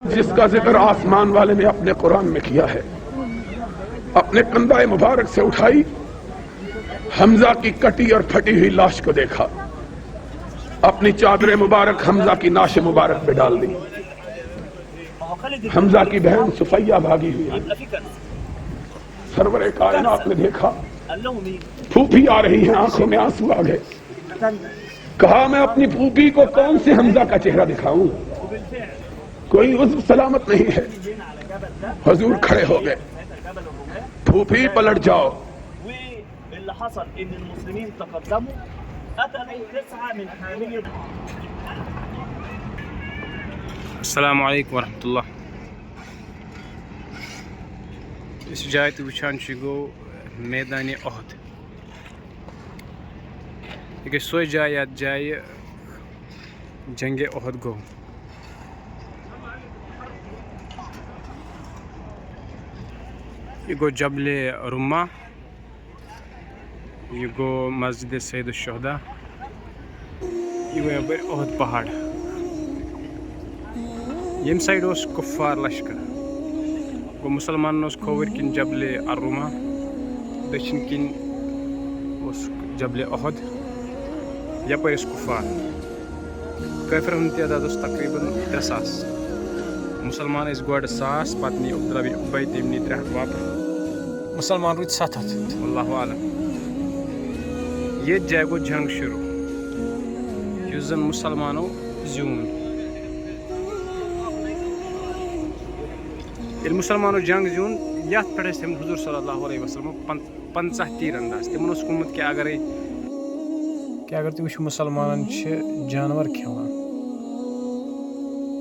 جس کا ذکر آسمان والے نے اپنے قرآن میں کیا ہے، اپنے کندھے مبارک سے اٹھائی، حمزہ کی کٹی اور پھٹی ہوئی لاش کو دیکھا، اپنی چادر مبارک حمزہ کی ناش مبارک پہ ڈال دی۔ حمزہ کی بہن صفیہ بھاگی ہوئی ہے۔ سرور کائنات نے دیکھا پھوپھی آ رہی ہیں، آنکھوں میں آنسو آ گئے۔ کہا میں اپنی پھوپھی کو کون سے حمزہ کا چہرہ دکھاؤں، کوئی عضو سلامت نہیں ہے۔ حضور کھڑے ہو گئے، پھوپھی پلٹ جاؤ۔ واللي حصل ان المسلمين تقدموا قتلوا 9 من حامية. السلام علیکم ورحمۃ اللہ۔ اس جائے تو وچھان گو میدان احد، یہ گئی سوئی جائے یتھ جائے جنگ احد گو۔ یہ گو جبل رما، یہ گو مسجد سید الشہداء، یہ گو یپر احد پہاڑ۔ یم سائڈ اس کفار لشکر گو، مسلمان اس کھوور کن جبل الرما، دچھن کن اس جبل احد، یپر اس کفار۔ کافر ہند تعداد اس تقریباً 300، مسلمان اس گوڑ 1000، پتہ نی عبداللہ بن ابی تم نی 300 واپس، مسلمان روز 700، واللہ عالم۔ یہ جائے گو جنگ شروع، یس زن مسلمانوں زیون۔ یل مسلمانوں جنگ زیون، یت پہ تم حضور صلی اللہ علیہ وسلم 50 تیر انداز تمن اس گومت کہ اگر تھی وچھو مسلمان جانور کھیوان،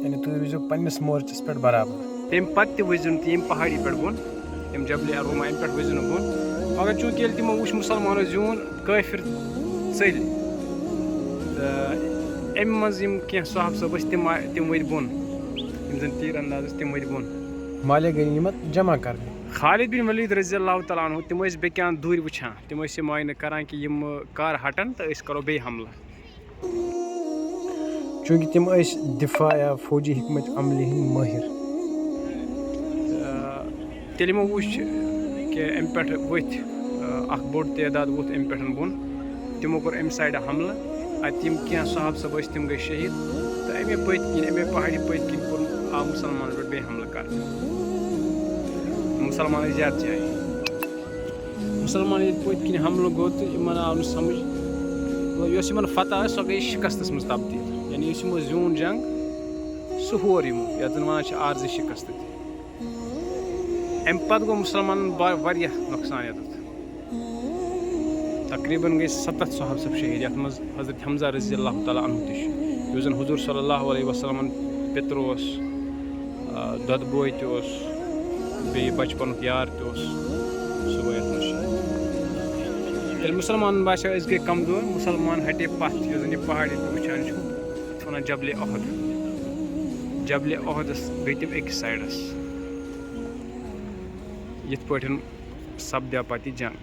یعنی تھی روزو پنس مورچس پہ برابر۔ تم پتہ تہ ؤزِو نہٕ یم پہاڑی پہ بون، یم جبل الرما ام پہ ؤزِو نہٕ بون، مگر چونکہ ییٚلہِ تمو وُچھ مسلمانوں زیون، کٲفر ژٔلۍ، تہٕ امہِ منٛز یم کینٛہہ صحابہ صٲب ٲسۍ تم ؤتھۍ بۄن، یم زن تیر انداز ٲسۍ تم ؤتھۍ بۄن مالِ غنیمت جمع کرنہِ۔ خالد بن ولید رضی اللہ تعالیٰ عنہ تم ٲسۍ بیٚکہِ اندٕ دوٗرِ وٕچھان، تم ٲسۍ یہِ معاینہٕ کران کہ یم کر ہٹن تہٕ أسۍ کرو بیٚیہِ حملہٕ۔ چوٗنٛکہِ تم ٲسۍ دفاع یا فوجی حکمت عملی ہٕنٛدۍ مٲہر، تیٚلہِ یِمو وٕچھ کہ امہِ پٮ۪ٹھ ؤتھۍ اکھ بوٚڑ تعداد ووٚتھ امہِ پٮ۪ٹھ بۄن، تمو کوٚر امہِ سایڈٕ حملہٕ، اتہِ یِم کینٛہہ صحابہ صٲب ٲسۍ تم گٔے شہیٖد، تہٕ امے پٔتۍ کِنۍ امے پہاڑی پٔتۍ کِنۍ کوٚر آو مُسلمانن پٮ۪ٹھ بیٚیہِ حملہٕ کرنہٕ۔ مُسلمان ٲسۍ زیادٕ جایہِ، مُسلمان ییٚلہِ پٔتۍ کِنۍ حملہٕ گوٚو تہٕ یِمن آو نہٕ سمجھ، یۄس یِمن فتح ٲس سۄ گٔے شکستس منٛز تبدیٖل، یعنی یُس یِمو زیوٗن جنگ سُہ ہور یِمو، یتھ زن ونان چھِ عارضی شکست تہِ۔ امہِ پتہٕ گوٚو مُسلمانن واریاہ نۄقصان یتتھ، تقریباً گٔے 7 صحابہ صٲب شہیٖد، یتھ منٛز حضرت حمزہ رضی اللہ تعالیٰ عنہ تہِ چھُ، یُس زن حضور صلی اللہ علیہ وسلمن پِتُر اوس، دۄدٕ بوے تہِ اوس، بیٚیہِ بچپنُک یار تہِ اوس، سُہ گوٚو یتھ منٛز شہیٖد۔ ییٚلہِ مُسلمانن باسیو أسۍ گٔے کمزور، مُسلمان ہٹے پتھ، یُس زن یہِ پہاڑی تُہۍ وٕچھان چھِو یتھ ونان جبلِ احد، جبلِ احدس گٔے تِم أکِس سایڈس، یِتھ پٲٹھۍ سپدیو پتہٕ یہِ جنگ۔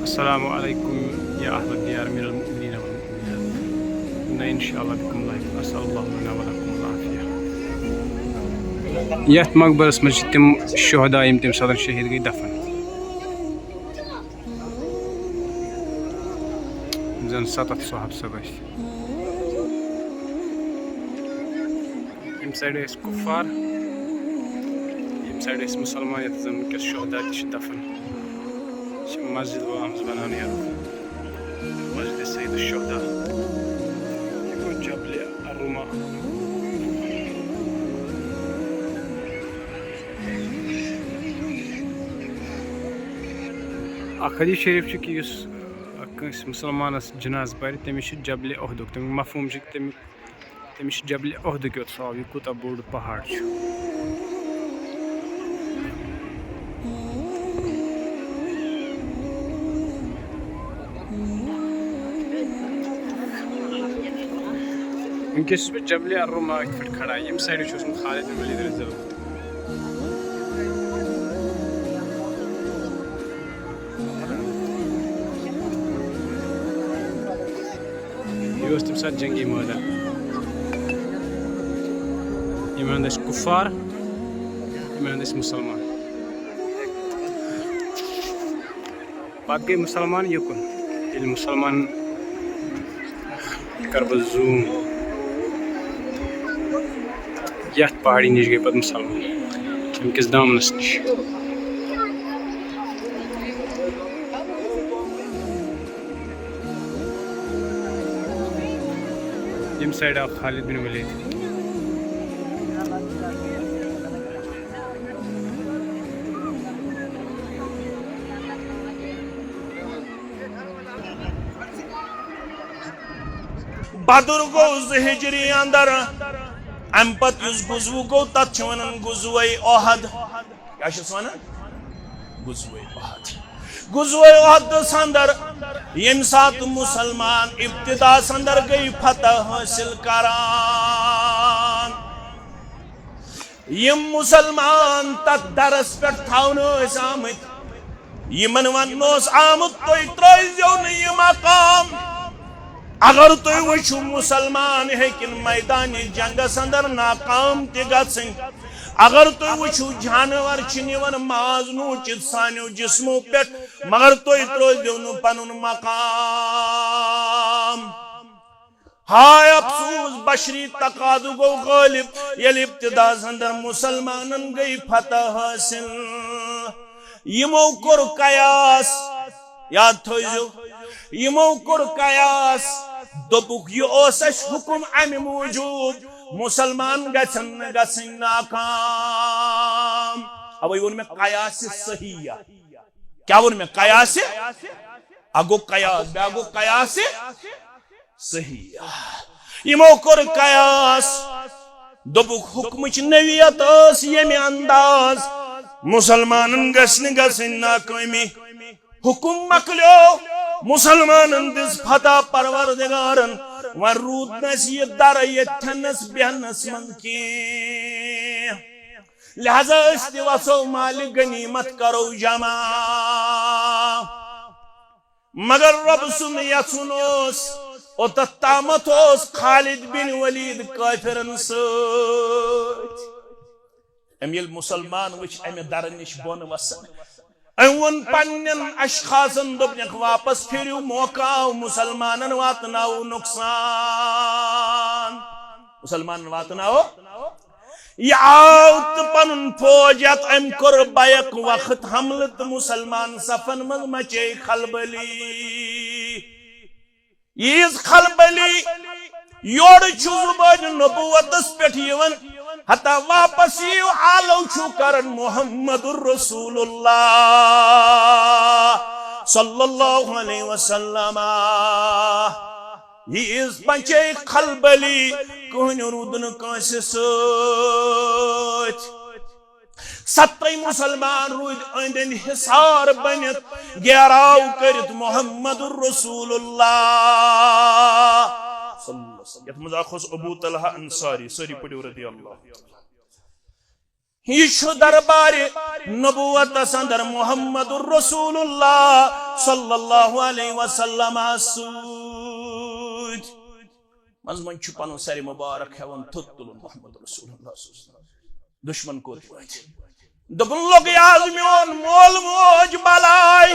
السلام علیکم یا اہل الدیار من المؤمنین والمؤمنات، ان شاء اللہ بكم لاحقا، اسال اللہ لنا ولکم العافیہ۔ یتھ مقبرس منٛز چھِ تِم شہدا یِم تمہِ ساتہٕ شہیٖد گٔے دفن، یِم زن 7 صحابہ صٲب ٲسۍ۔ ییٚمہِ سایڈٕ ٲسۍ کُفار، ییٚمہِ سایڈٕ ٲسۍ مُسلمان، یتھ زن وٕنکیٚس شہدا تہِ چھِ دفن۔ مسجد و آمٕژ بناونہٕ یتھ مسجد سید الشہداء، یہِ گوٚو جبلِ الرما۔ اکھ حدیث شریف چھُ کہ یُس کٲنٛسہِ مُسلمانس جناز پرِ تٔمِس چھُ جبلِ احدُک، تمیُک مفہوٗم چھُ تٔمِس چھُ جبلِ احدُک یوت سوال، یہِ کوٗتاہ بوٚڑ پہاڑ چھُ۔ ونکس بہ جبل الرما ات پہ کھڑا یم سائڈ خالد بن ولید رضی اللہ عنہ. یہ تمہ سات جنگی میدان یم اندر کفار یم اندر مسلمان پتہ گئی مسلمان یکن ییٚلہِ مسلمان کر بہ زوم یتھ پہاڑی نش گئی پتہ مسلمان یم کس دامنس نش. یم سائڈ آف خالد بن ولید. بدر گو ہجری اندر ام پت اس گزو گو تت ونان گزوے احد. کیا ونان گزوے احد. گزوے احد اندر یم سات مسلمان ابتدا اندر گئی فتح حاصل کران. یم مسلمان تت درس پہ تھون آمت یمن ون آمت تھی ترزو یہ مقام. اگر تھی وچھو مسلمان ہیکن میدان جنگس اندر ناکام تہ گژھن. اگر تھی وچھو جانور نوان ماز نوچت سانو جسمو پہ مگر تھی ترزو نو پنن مقام. ہائے افسوس بشری تقاضو گو غالب یل ابتدا اندر مسلمانن گئی فتح حاصل. یمو کور قیاس یاد تھوزو یمو کور قیاس دوپک یہ اس حکم امہ موجود مسلمان گژھن گژھن ناکام. اوے ون میں قیاس صحیح. کیا ون میں قیاس اگو قیاس بیا گو قیاس صحیح. یمو کور قیاس دوپک حکمچ نویت اس یمہ انداز مسلمانن گژھن گژھن ناکامی. حکم مکلیو مسلمانن دس فتح پروردگارن ون رود نس یہ در یتھنس بہنس من کی. لہذا اس وسو مال غنیمت کرو جمع. مگر رب سن یسن اوتت تامت خالد بن ولید کافرن ست. ام یل مسلمان وچ امہ در نش بون وسن اون پنن اشخاصن دپنک واپس پھرو موقع مسلمانن واتناو نقصان. مسلمان واتناو یہ آو تو پنن فوجت ام کر بیک وقت حملت مسلمان صفن من مچے خلبلی. یہ خلبلی یوڑ چھو زبان نبوتس پیٹھ یون حتی واپس یو آلو چھو کرن محمد الرسول اللہ صلی اللہ علیہ وسلم. یہ اس پنچے خلبلی کہن رودن کانسی سوچ. ستی مسلمان رود اندن حصار بنت گیراو کرت محمد الرسول اللہ صلی اللہ علیہ وسلم. یت مزاخص ابو طلحہ انصاری سری پڑیو رضی اللہ. یہ دربار نبوت اندر محمد الرسول اللہ صلی اللہ علیہ وسلم سوچ. مزمن چھپانو سری مبارک ہے ون تھتل محمد رسول اللہ صلی اللہ علیہ وسلم. دشمن کو دیوائے دبن لوگ یازمیون مول موج بلائی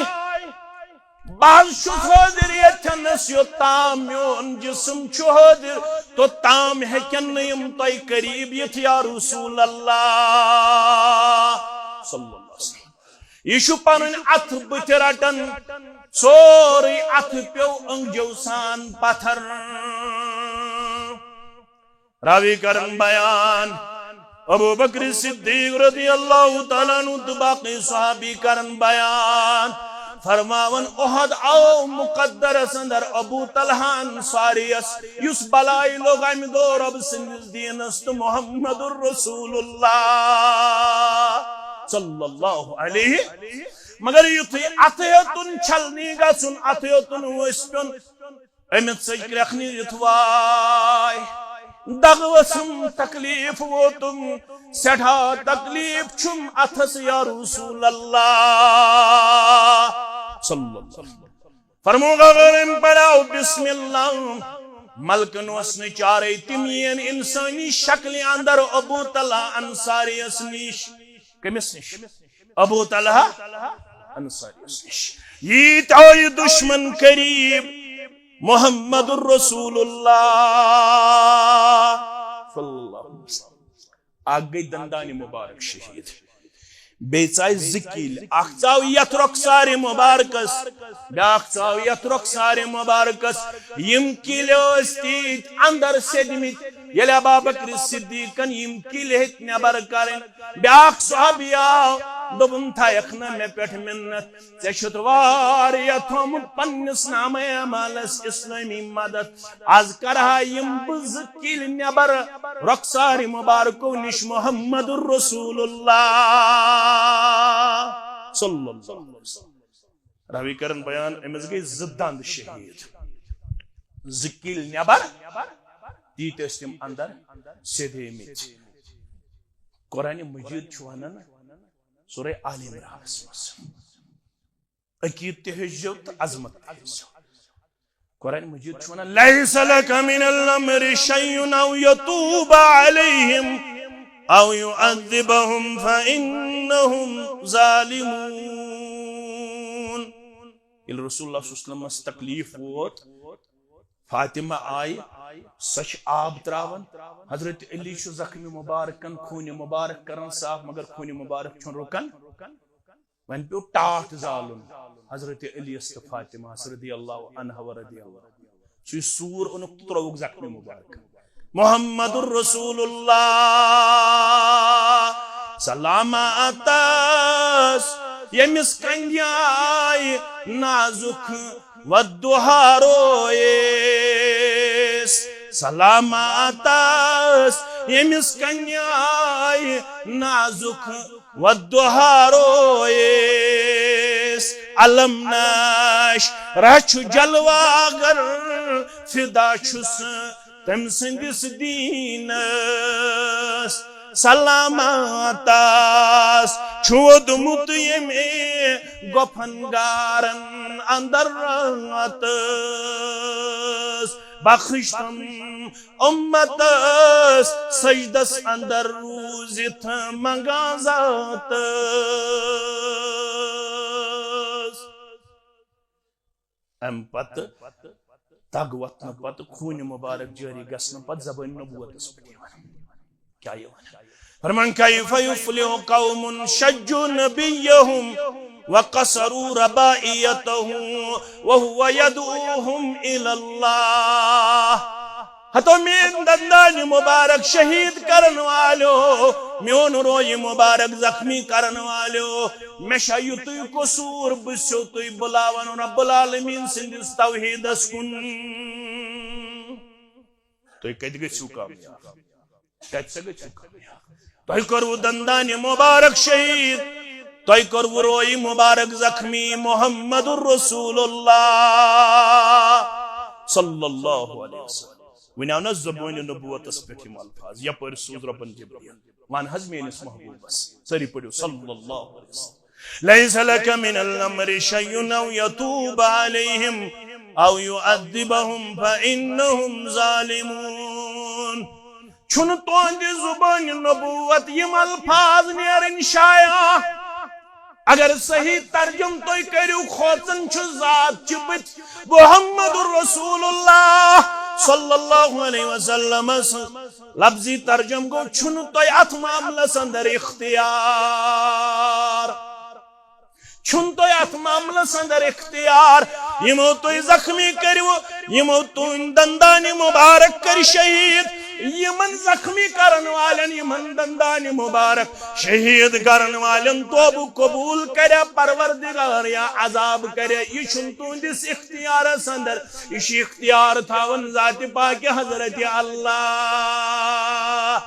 بعض شہدر یتنس یو تام میون جسم شہدر تو تام ہیکن نیم تائی قریب یت یا رسول اللہ صلی اللہ علیہ وسلم. یہ شو پانن ات بترٹن سوری ات پیو انگجو سان پتھر. راوی کرن بیان ابو بکر صدیق رضی اللہ تعالیٰ عنہ باقی صحابی کرن بیان فرماون احد آو مقدر اندر ابو طلحہ انصاریس یس بلائی لوگ ام دو رب سندس دینست محمد الرسول اللہ صلی اللہ علیہ. مگر یتھی اتیتن چھلنی گسن اتیتن وسپن امت سج کرخنی یتوائی دغوسم تکلیف ووتم سٹھا تکلیف چھم اتھس یا رسول اللہ صلی اللہ علیہ وسلم فرمو غرم پڑاو بسم اللہ ملکن وسن چارے تمین انسانی شکل اندر ابو طلحہ انصاری اسنیش کمس نش ابو طلحہ انصاری اسنیش یہ آئی دشمن قریب محمد الرسول اللہ صلی اللہ علیہ وسلم آگ گئی دندانی مبارک شہید بیچائی زکیل اخچاو یت رخسار مبارکس بیاخچاو یت رخسار مبارکس یم کیل استید اندر سدمت یلی ابا بکر صدیقن یم کیل ہت نبر کرن بیاخ صحابی آو دوبن تھایخنا میں پیٹھ منت ژےٚ واریاہ تھومُت پننس نامہ اعمالس اسلامی مدد آز کرہا یم بہٕ زٕ کِلۍ نٮ۪بر رۄخسارِ مبارکو نش محمد الرسول اللہ صلی اللہ علیہ وسلم راوی کرن بیان امس گئی زٕ دند شہید زٕ کِلۍ نٮ۪بر تیٖتۍ ٲسۍ تِم اندر سیدھیمٕتۍ قرآن مجید چھُ ونان سورہ آل عمرانس مز عقید تہ ہجو تو عظمت تہ ہجو قرآن مجید چھُ ونان لیس لک من الامر شیء او یتوب علیہم او یعذبہم فانہم ظالمون ییٚلہِ رسول اللہ صلی اللہ علیہ وسلمس تکلیف ووت فاطمہ آئی سچ آب تراون حضرت علی چھُ زخمی مبارکن خون مبارک کرن صاف مگر خون مبارک چھُن رکن ون پیو ٹاٹھ زالن حضرت علی است فاطمہ رضی اللہ عنہ و رضی اللہ سُہ سور اونُکھ تہٕ ترووُکھ زخمی مبارک محمد الرسول اللہ سلامتس یمس کندِ آیہِ نازک والدُہا رویس سلامتس یمس کندِ آیہِ نازک والدُہا رویس علم ناش رچھ جلواگر فدا چھُس تم سندس دینس سلامتس چھودمت یمی گفن گارن اندر راتس بخشتم امتس سجدس اندر روزت مغازاتس ام پت تگ وتن پت خون مبارک جاری گسن پت زبان نبوتس پہ کیا یہ فرمان کیف یفلح قوم شجوا نبیہم وقصروا ربائیتہ وهو يدعوهم الى اللہ ہتو مین دندان مبارک شہید کرن والو میون روی مبارک زخمی کرن والو مشا یتوی قصور بسو توی بلاون رب العالمین سندس توحیدس کن توی کت گژھو کامیاب کت سا گژھو کامیاب توی کرو دندان مبارک شہید توی کرو روی مبارک زخمی محمد الرسول اللہ صلی اللہ علیہ وسلم ونیاو نا زبان نبوتس پٮ۪ٹھ یِم الفاظ یپٲرۍ سوز رۄبن جبریل وان حظ میٲنِس محبوبس سٲری پٔرِو صلی اللہ علیہ وسلم لیس لک من الامر شیء او یتوب علیہم او یعذبہم فانہم ظالمون چھُن تُہنٛدِ زُبانہِ نبوت یِم الفاظ نیرٕنۍ شایع اگر صحیح ترجم توی کریو خوصن چھو ذات چبت محمد الرسول اللہ صلی اللہ علیہ وسلم لفظی ترجم گو چھنو توی ات معاملس اندر اختیار چھن توی ات معاملس اندر اختیار یمو توی زخمی کریو یمو توی دندان مبارک کر شہید یمن زخمی کرن والن یمن دندان مبارک شہید کرن والن توب قبول کرے پروردگار یا عذاب کرے یہ چھن تہندس اختیارس اندر یہ اختیار تھاون ذات پاک حضرت اللہ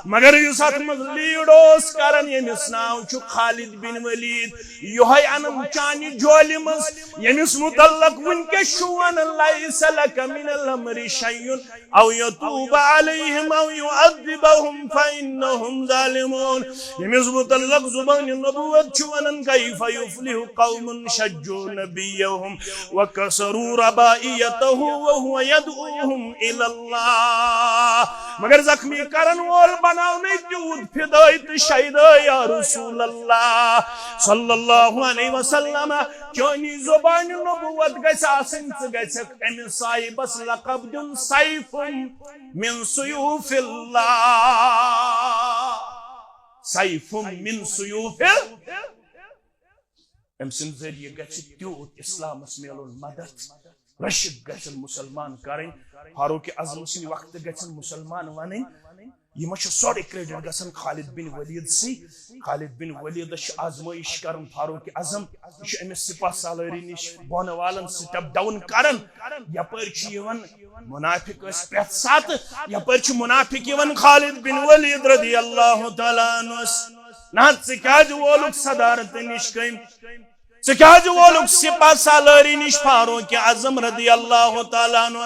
مگر یس ات مز لیڈ اوس کران یمس ناو چھ خالد بن ولید یہے انم چانہ جولی مز یمس متعلق ونکس شون لیس لک من الامر شیء او یتوب علیہم او یعذبهم فانهم ظالمون یمس متعلق زبان نبوت چھ ونن کیف یفلح قوم شجوا نبیهم وکسروا ربائیته وهو يدعوهم الى الله مگر زخمی کرن وول بناونے تیوت فدائی تو شہدائی یا رسول اللہ صلی اللہ علیہ وسلم چونی زبان نبوت گیس آسن گیس امی صاحبس لقب دن سیف من سیوف اللہ سیف من سیوف ام سن ذریعہ گیس تیوت اسلام اسمیل مدد رشد گژھن مسلمان کریں فاروق اعظم سن وقت گژھن مسلمان ونن یہ چھ سورے کریڈٹ گژھن خالد بن ولید سی خالد بن ولید آزمائش کرن فاروق اعظم یہ امس سپاہ سالاری نش بون والن سٹپ ڈاؤن کرن یپر چھ منافق اس پرت سات یپر چھ منافق یون خالد بن ولید رضی اللہ تعالی عنہ نہ ژکاج وولک صدارت نش کم ژکاج وولک سپاہ سالاری نش فاروق اعظم رضی اللہ تعالی عنہ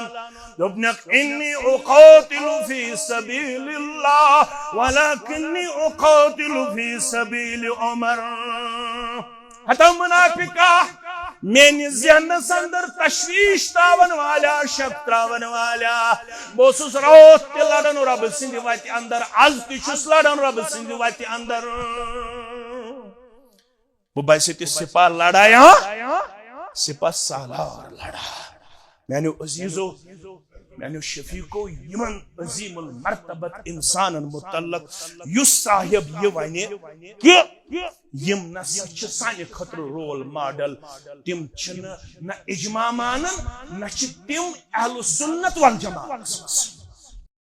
دوبنک انی اقاتل فی سبیل اللہ ولکنی اقاتل فی سبیل عمر حتی منافقہ میری ذہن اندر تشویش تاون والا شک تراون والا بوسس روت تی لڑن رب سند وتی اندر از تشس لڑن رب سند وتی اندر وہ بائیسی تی سپاہ لڑایا سپاہ سالار لڑا میں نے عزیزو میں نے شفیقو یمن عظیم المرتبت انسان متعلق یس صاحب یہ ونے کہ یم نہ سچ سانہ خطر رول ماڈل تم چھن نہ اجماع مانن نہ چھ تم اہل سنت والجماعت